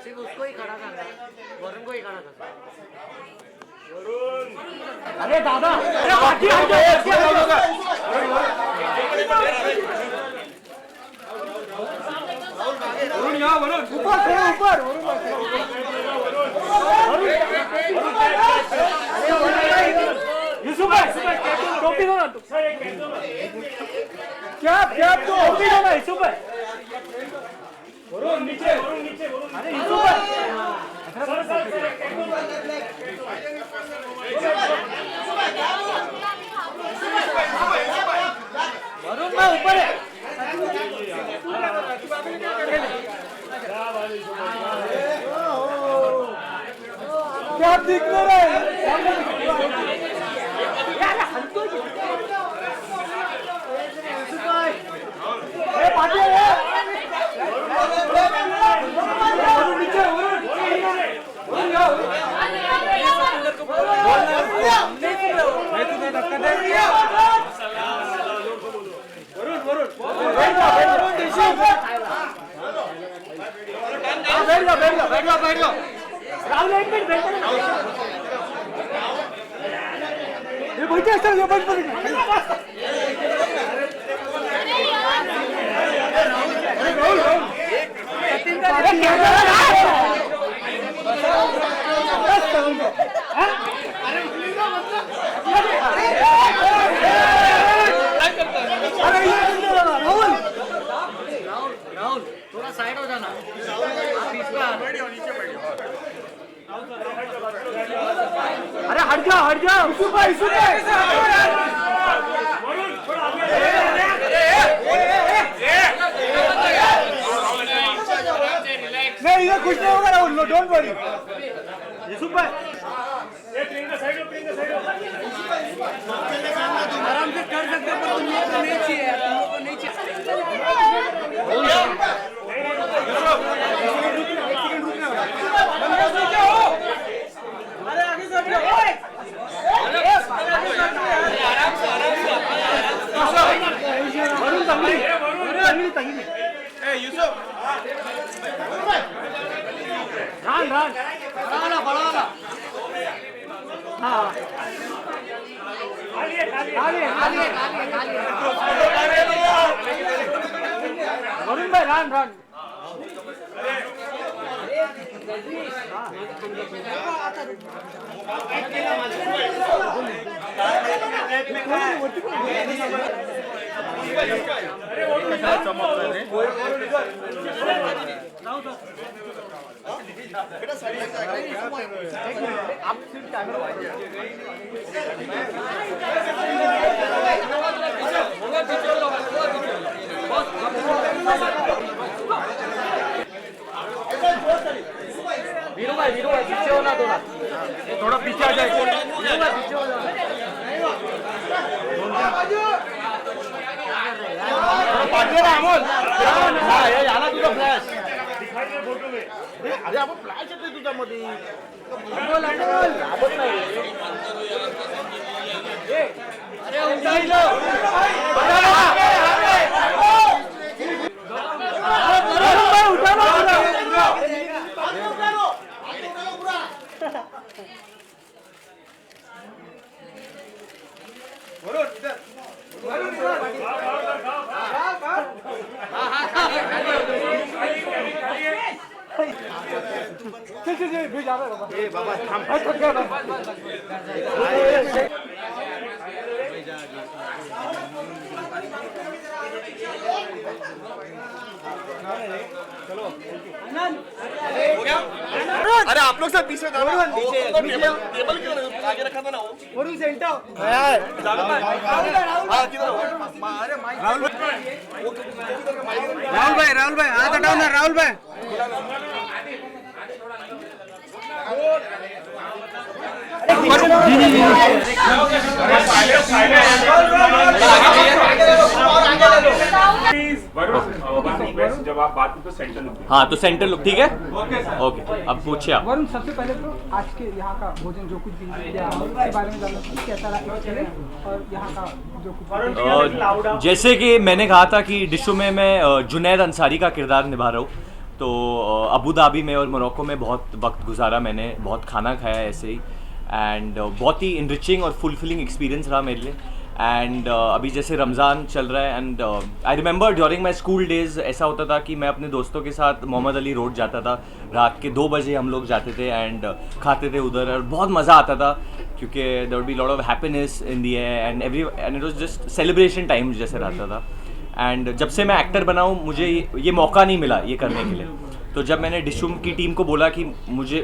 सिर्फ उसको ही खड़ा करना है, वरुण को ही खड़ा करना है। अरे दादा, वरुण यहाँ, वरुण ऊपर खड़ो, ऊपर यूसुफ भाई, टोपी दो ना, क्या तो टोपी दो ना यूसुफ भाई। वरुण नीचे, अरे यूसुफ भाई, वरुण भाई ऊपर है। क्या दिख रहा है? बैठ जाओ राहुल, एक मिनट बैठ राहुल थोड़ा साइड हो जाना, आप इस पर अरे हट जाओ नहीं, इधर कुछ नहीं होगा राहुल, डोंट वरी। यूसुफ भाई आराम से कर सकते हो, पर तुम लोग को नहीं चाहिए, तुम लोग को नहीं चाहिए। वरुण भाई रान आप सिर्फ कैमरा वीरू भाई पीछे होना, थोड़ा पीछे आ जाए, पीछे हो जाओ, थोड़ा पाठिए ना अमोल, हाँ ये आना तुझा फ्लैश फोटो में. अरे आपण फ्लॅश येतोय तुझ्यामध्ये. अरे आप लोग सब पीछे जाओ. टेबल क्यों आगे रखा था ना वो. वरून सेंटर हाँ किधर हो? राहुल भाई हाथ हटाओ ना राहुल भाई. जब आप बात तो सेंटर लुक. हाँ तो सेंटर लुक ठीक है. ओके अब पूछिए आप. वरुण सबसे पहले तो आज के यहाँ का भोजन जो कुछ भी दिया उसके बारे में जानना चाहिए कैसा रहा एक्सपीरियंस और यहाँ का जो कुछ जैसे कि मैंने कहा था कि डिशो में मैं जुनैद अंसारी का किरदार निभा रहा हूँ. तो अबू धाबी में और मोरक्को में बहुत वक्त गुजारा मैंने, बहुत खाना खाया ऐसे ही. एंड बहुत ही इनरिचिंग और फुलफिलिंग एक्सपीरियंस रहा मेरे लिए. एंड अभी जैसे रमज़ान चल रहा है and I remember during my school days ऐसा होता था कि मैं अपने दोस्तों के साथ मोहम्मद अली रोड जाता था. रात के 2 बजे हम लोग जाते थे एंड खाते थे उधर और बहुत मज़ा आता था क्योंकि there would be lot of happiness in the air and it was just celebration time जैसे रहता था. एंड जब से मैं एक्टर बना हूँ मुझे ये मौका नहीं मिला ये करने के लिए. तो जब मैंने डिशुम की टीम को बोला कि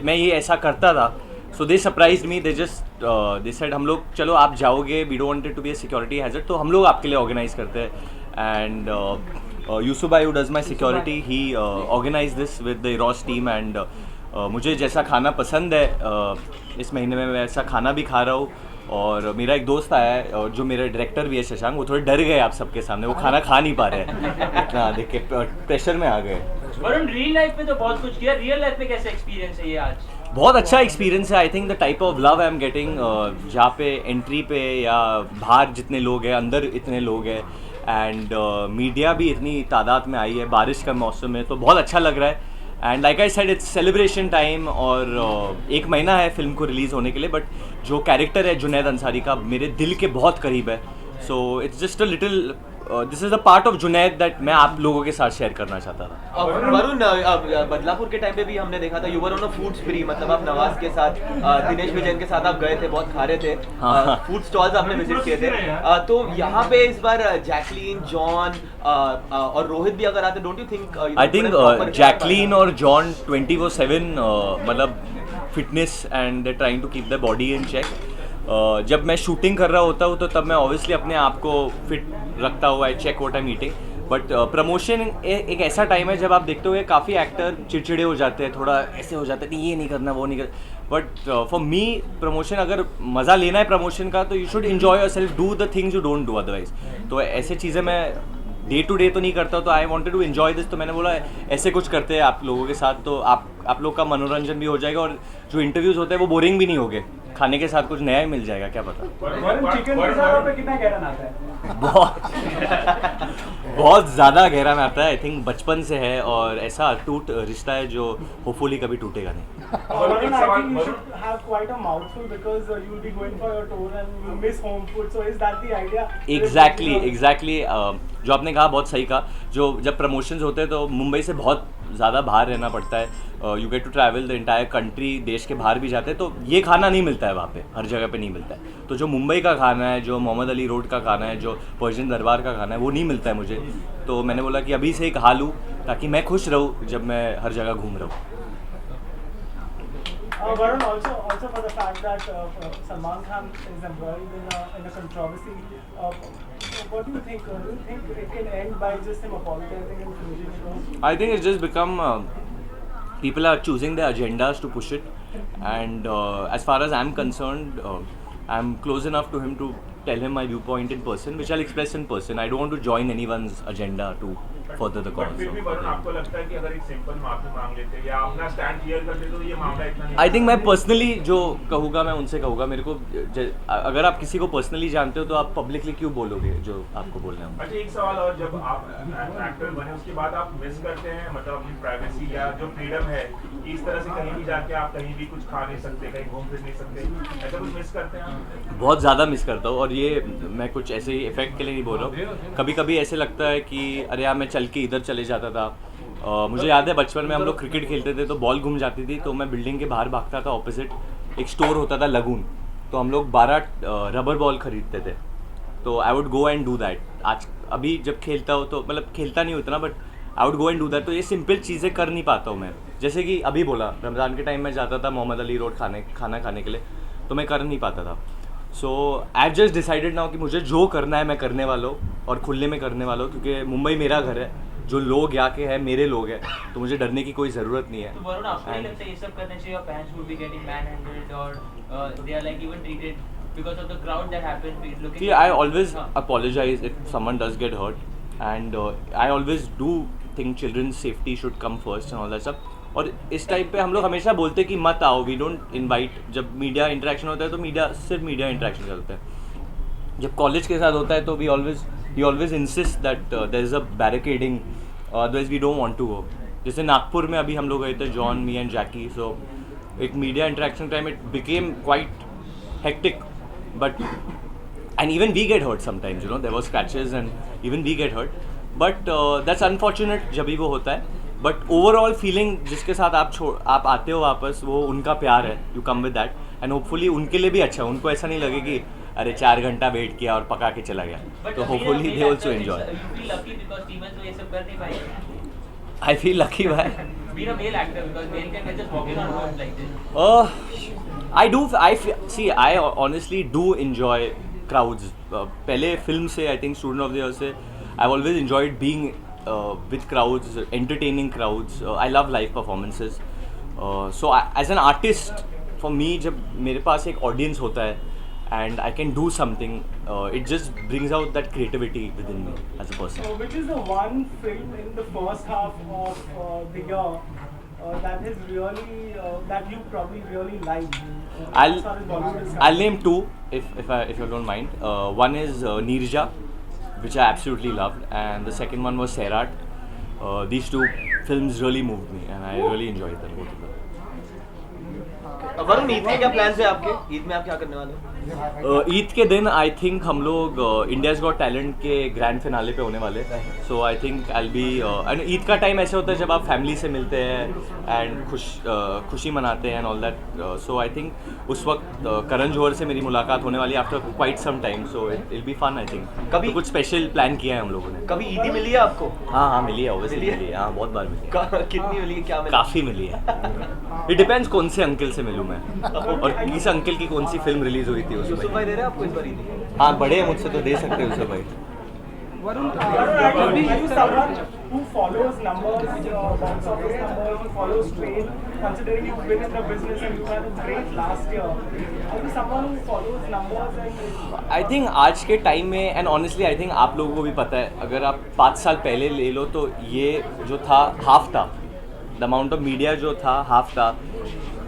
मैं ये ऐसा करता था, so they surprise me. They just they said हम लोग चलो आप जाओगे, we don't wanted to be a security hazard, तो हम लोग आपके लिए ऑर्गेनाइज करते हैं. एंड यूसुफ भाई who does my security he organize this with the Eros team. And मुझे जैसा खाना पसंद है इस महीने में मैं वैसा खाना भी खा रहा हूँ. और मेरा एक दोस्त आया है और जो मेरे डायरेक्टर भी है शशांक, वो थोड़े डर गए आप सबके सामने, वो खाना खा नहीं पा रहे हैं इतना देख के प्रेशर में आ गए. वरुण रियल लाइफ में तो बहुत कुछ किया, रियल लाइफ में कैसा एक्सपीरियंस है ये आज? बहुत अच्छा एक्सपीरियंस है. I think the type of love I am getting, जहाँ पे एंट्री पे या बाहर जितने लोग हैं अंदर इतने लोग हैं एंड मीडिया भी इतनी तादाद में आई है, बारिश का मौसम है तो बहुत अच्छा लग रहा है. And like I said it's celebration time और 1 महीना है फिल्म को रिलीज़ होने के लिए. बट जो कैरेक्टर है जुनैद अंसारी का मेरे दिल के बहुत करीब है. So it's just a little this is a part of Junaid that मैं आप लोगों के साथ शेयर करना चाहता था. वरुण बदलापुर के टाइम पे भी हमने देखा था you were on a food स्प्री, मतलब आप नवाज के साथ दिनेश विजयन के साथ आप गए थे, बहुत खा रहे थे, फूड स्टॉल्स आपने विजिट किए थे. तो यहाँ पे इस बार जैकलीन, जॉन और रोहित भी अगर आते, don't you think? I think Jacqueline और जॉन 24/7 मतलब fitness and trying to keep the body in check. जब मैं शूटिंग कर रहा होता हूँ तो तब मैं ऑब्वियसली अपने आप को फिट रखता हुआ है, check what I am eating. But promotion एक ऐसा टाइम है जब आप देखते हुए काफ़ी एक्टर चिड़चिड़े हो जाते हैं, थोड़ा ऐसे हो जाते हैं कि ये नहीं करना वो नहीं करना. बट फॉर मी प्रमोशन, अगर मज़ा लेना है प्रमोशन का तो you should enjoy your self, do the things you don't do otherwise. तो ऐसे चीज़ें मैं डे टू डे तो नहीं करता, तो I wanted to enjoy this. तो मैंने बोला ऐसे कुछ करते हैं आप लोगों के साथ तो आप लोग का मनोरंजन भी हो जाएगा और जो इंटरव्यूज़ होते हैं वो बोरिंग भी नहीं होंगे, खाने के साथ कुछ नया ही मिल जाएगा, क्या पता. चिकन के साथ पे कितना गहरा नाता है? बहुत ज़्यादा गहरा नाता है. आई थिंक बचपन से है और ऐसा अटूट रिश्ता है जो होपफुली कभी टूटेगा नहीं. Varun, I think you should have quite a mouthful because you will be going for your tour and you miss home food. So is that the idea? Exactly जो आपने कहा बहुत सही कहा. जो जब प्रमोशंस होते हैं तो मुंबई से बहुत ज़्यादा बाहर रहना पड़ता है. You get to travel the entire country, देश के बाहर भी जाते हैं तो ये खाना नहीं मिलता है वहाँ पे, हर जगह पे नहीं मिलता है. तो जो मुंबई का खाना है, जो मोहम्मद अली रोड का खाना है, जो पर्शियन दरबार का खाना है, वो नहीं मिलता है मुझे. तो मैंने बोला कि अभी से ही खा लूँ ताकि मैं खुश रहूँ जब मैं हर जगह घूम रहा हूँ. Varun, also for the fact that Salman Khan is embroiled in a controversy, what do you think? Do you think it can end by just him apologizing and finishing it off? I think it's just become people are choosing their agendas to push it, and as far as I'm concerned, I'm close enough to him to tell him my viewpoint in person, which I'll express in person. I don't want to join anyone's agenda to further the cause. फिर भी वरुण आपको लगता है कि अगर एक simple माफी मांग लेते या अपना स्टैंड क्लियर कर देते तो ये मामला इतना नहीं? आई थिंक मैं पर्सनली जो कहूँगा मैं उनसे कहूँगा, मेरे को अगर आप किसी को पर्सनली जानते हो तो आप पब्लिकली क्यों बोलोगे जो आपको बोलना है। अच्छा, एक सवाल और, जब आप एक्टर बने उसके बाद आप मिस करते हैं मतलब अपनी प्राइवेसी या जो फ्रीडम है कि इस तरह से कहीं भी जाके आप कहीं भी कुछ खा नहीं सकते, कहीं घूम फिर नहीं सकते, ऐसा कुछ मिस करते हैं आप? बहुत ज़्यादा मिस करता हूँ, और ये मैं कुछ ऐसे ही इफेक्ट के लिए नहीं बोल रहा हूँ। कभी कभी ऐसे लगता है कि अरे यार मैं चल के इधर चले जाता था। मुझे याद है बचपन में हम लोग क्रिकेट खेलते थे तो बॉल घूम जाती थी, तो मैं बिल्डिंग के बाहर भागता था, ऑपोजिट एक स्टोर होता था लगून, तो हम लोग 12 रबर बॉल खरीदते थे, तो I would go and do that. आज अभी जब खेलता हूँ तो मतलब खेलता नहीं उतना, but I would go and do that. तो ये सिंपल चीज़ें कर नहीं पाता हूँ मैं, जैसे कि अभी बोला रमज़ान के टाइम में जाता था मोहम्मद अली रोड खाना खाने के लिए, तो मैं कर नहीं पाता था। So I have just decided now कि मुझे जो करना है मैं करने वाला हूँ और खुले में करने वाला हूँ, क्योंकि मुंबई मेरा घर है, जो लोग यहाँ के हैं मेरे लोग हैं, तो मुझे डरने की कोई ज़रूरत नहीं है। तो वरुण आपको नहीं लगता ये सब करने से your fans would be getting manhandled or they are like even treated because of the crowd that happens looking? See, I always apologize if someone does get hurt, and I always do think children's safety should come first and all that stuff. और इस type पे हम लोग हमेशा बोलते हैं कि मत आओ, वी डोंट इनवाइट। जब मीडिया इंटरेक्शन होता है तो सिर्फ मीडिया इंटरेक्शन करते हैं। जब कॉलेज के साथ होता है तो we always insist that there is a barricading, otherwise we don't want to go. जैसे नागपुर में अभी हम लोग गए थे, जॉन, मी एंड जैकी, सो एक media interaction time it became quite hectic, but and even we get hurt sometimes, you know, there were scratches and even we get hurt, but that's unfortunate जब भी वो होता है। बट ओवरऑल फीलिंग जिसके साथ आप आते हो वापस, वो उनका प्यार है, you come with that, and hopefully उनके लिए भी अच्छा, उनको ऐसा नहीं लगे कि अरे 4 घंटा वेट किया और पका के चला गया, तो hopefully they also enjoy. I feel lucky भाई, being a male actor because male can just walking on roads like this. I honestly do enjoy crowds. पहले फिल्म से, I think student of the year से, I've always enjoyed being with crowds, entertaining crowds. I love live performances. So as an artist, for me, जब मेरे पास एक audience होता है and I can do something, it just brings out that creativity within me as a person. Which is the one film in the first half of the year that is really that you probably really like? I'll name 2 if you don't mind. One is Neerja, which I absolutely loved, and the second one was Sairat. These 2 films really moved me and I really enjoyed them, both of them. Varun, Eid के क्या plans है आपके? ईद में आप क्या करने वाले हो? ईद के दिन आई थिंक हम लोग इंडियाज़ गॉट टैलेंट के ग्रैंड फिनाले पे होने वाले, so I think I be and Eid का टाइम ऐसे होता है जब आप फैमिली से मिलते हैं एंड खुशी मनाते हैं and all that, so I think उस वक्त करण जौहर से मेरी मुलाकात होने वाली after quite some time, so it will be fun. I think कभी कुछ स्पेशल प्लान किया है हम लोगों ने। कभी ईदी मिली है आपको? हाँ मिली है, ऑब्वियसली मिली है, हाँ बहुत बार मिली है। कितनी मिली है, क्या मिली? काफ़ी मिली है। इट डिपेंड्स कौन से अंकल से मिलूँ मैं और किस अंकल की कौन सी फिल्म रिलीज हुई थी उस यूसुफ भाई दे रहे हैं आपको इस बार ईदी? हाँ बड़े हैं मुझसे तो दे सकते हैं यूसुफ भाई। Varun, Are you someone who follows numbers, box office numbers, who follows trade, considering you've been in the business and you had a great last year? Are you someone who follows numbers and? I think आज के time में, and honestly I think आप लोगों को भी पता है, अगर आप 5 साल पहले ले लो तो ये जो था हाफ था, द अमाउंट ऑफ मीडिया जो था हाफ था।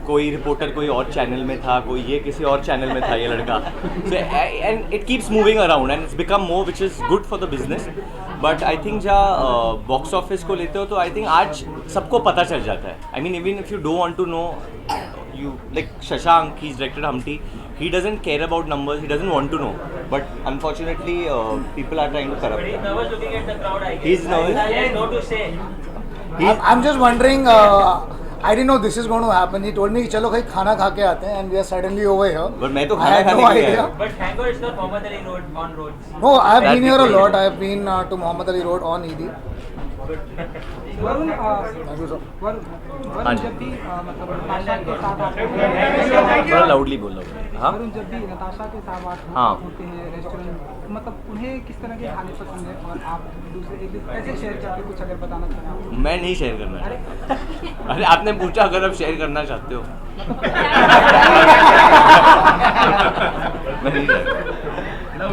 कोई रिपोर्टर कोई और चैनल में था, कोई ये किसी और चैनल में था ये लड़का, and it keeps moving around and it's become more which is good for the business. But I think जहाँ बॉक्स ऑफिस को लेते हो तो आई थिंक आज सबको पता चल जाता है। I mean even if you don't want to know, you like Shashank, he's directed Humpty, he doesn't care about numbers, he doesn't want to know, but unfortunately people are trying to corrupt But he's him. nervous looking at the crowd, I guess. He's nervous. He has no to say. I'm just wondering, I didn't know this is going to happen. He told me चलो कहीं खाना खा के आते हैं and we are suddenly over here. But मैं तो I खाना had खाने no के लिए idea. आया। But thank God it's not Mohammed Ali Road on roads. No, I have That been here a we lot. can- I have been to Mohammed Ali Road on Eid. Varun, Thank you, sir. Varun हाँ जी। जब भी मतलब नताशा के साथ आते हैं, थोड़ा loudly बोल रहा हूँ। हाँ वरुण जब भी नताशा के साथ हाँ। होते हैं रेस्टोरेंट, मतलब उन्हें किस तरह के खाने पसंद है और आप दूसरे एक कैसे शेयर करके कुछ अगर बताना चाहें? मैं नहीं शेयर करना चाहता। अरे आपने पूछा अगर आप शेयर करना चाहते हो। मैं नहीं शेयर।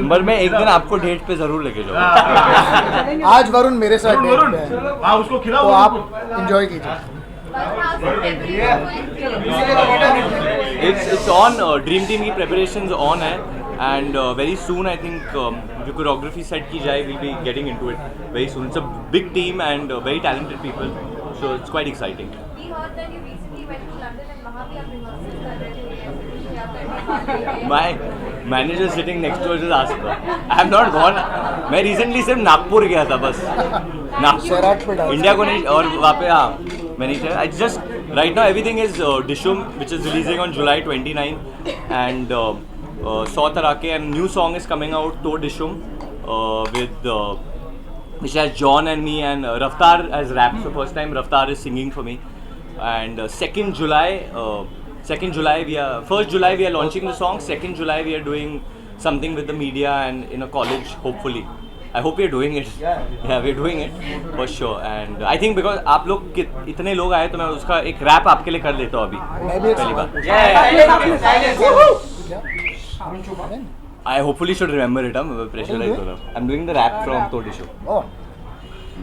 पर मैं एक दिन आपको डेट पे जरूर लेके जाऊंगा। आज वरुण मेरे साथ डेट पे है, हाँ उसको खिलाओ तो आप एंजॉय कीजिए। It's on. ड्रीम टीम की preparations on है and very soon I think जो choreography set की जाए we'll be getting into it very soon. It's a big team and very talented people, so it's quite exciting. We heard that you recently went to London and वहाँ भी आप rehearsals कर रहे थे, क्या करने वाले हैं? My manager sitting next to us just asked her. I have not gone. मैं recently सिर्फ नागपुर गया था बस। शहराट पे डांस। इंडिया को नहीं, और वहाँ पे हाँ मैं नहीं था। I just right now everything is Dishum, which is releasing on July 29 and 100 तरह के and new song is coming out to Dishum with which has John and me and Raftar as rap. So first time Raftar is singing for me and 2nd July we are 1st July we are launching the song. 2nd July we are doing something with the media and in a college hopefully. I hope we are doing it. Yeah, we are doing it for sure. And I think because आप लोग इतने लोग आए तो मैं उसका एक rap आपके लिए कर लेता हूँ अभी पहली बार. I hopefully should remember it. I'm pressurized हो रहा हूँ. I'm doing the rap from Todi Show. Oh.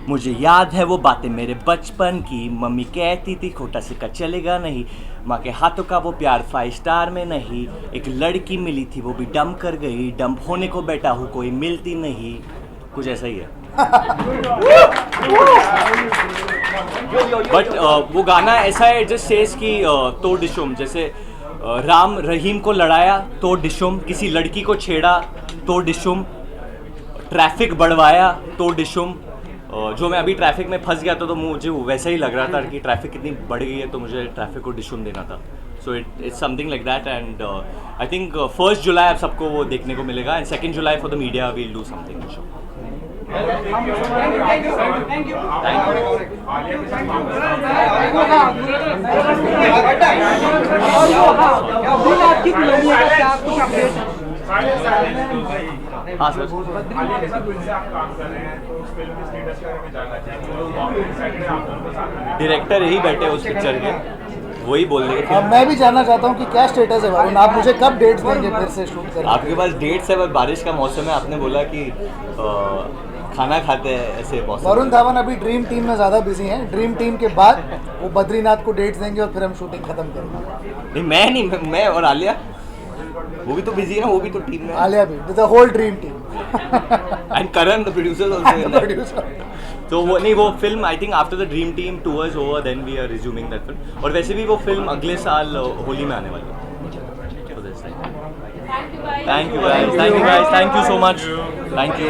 मुझे याद है वो बातें मेरे बचपन की, मम्मी कहती थी खोटा सिक्का चलेगा नहीं, माँ के हाथों का वो प्यार 5 स्टार में नहीं, एक लड़की मिली थी वो भी डंप कर गई, डंप होने को बैठा हूँ कोई मिलती नहीं, कुछ ऐसा ही है. बट वो गाना ऐसा है जस्ट सेज कि तो डिशुम, जैसे राम रहीम को लड़ाया तो डिशुम, किसी लड़की को छेड़ा तो डिशुम, ट्रैफिक बढ़वाया तो डिशुम. जो मैं अभी ट्रैफिक में फंस गया था तो मुझे वैसा ही लग रहा था कि ट्रैफिक कितनी बढ़ गई है तो मुझे ट्रैफिक को डिशुम देना था. So it's something like that and I think 1st July आप सबको वो देखने को मिलेगा and 2nd July for the media we'll do something to show. हाँ सर. डायरेक्टर यही बैठे उस पिक्चर के, वही बोल रहे अब मैं भी जानना चाहता हूँ कि क्या स्टेटस है वरुण, आप मुझे कब डेट्स देंगे फिर से शूट करने? आपके पास डेट्स है, बस बारिश का मौसम है, आपने बोला कि खाना खाते हैं ऐसे मौसम. वरुण धावन अभी ड्रीम टीम में ज़्यादा बिजी हैं, ड्रीम टीम के बाद वो बद्रीनाथ को डेट्स देंगे और फिर हम शूटिंग खत्म करेंगे. नहीं, मैं और आलिया वो भी तो बिजी है ना, वो भी तो टीम में. आलिया भी, the whole dream team and Karan the producer also. तो वो नहीं, वो film I think after the dream team tours over then we are resuming that film. और वैसे भी वो फिल्म अगले साल होली में आने वाली है. Thank you guys, thank you so much, thank you.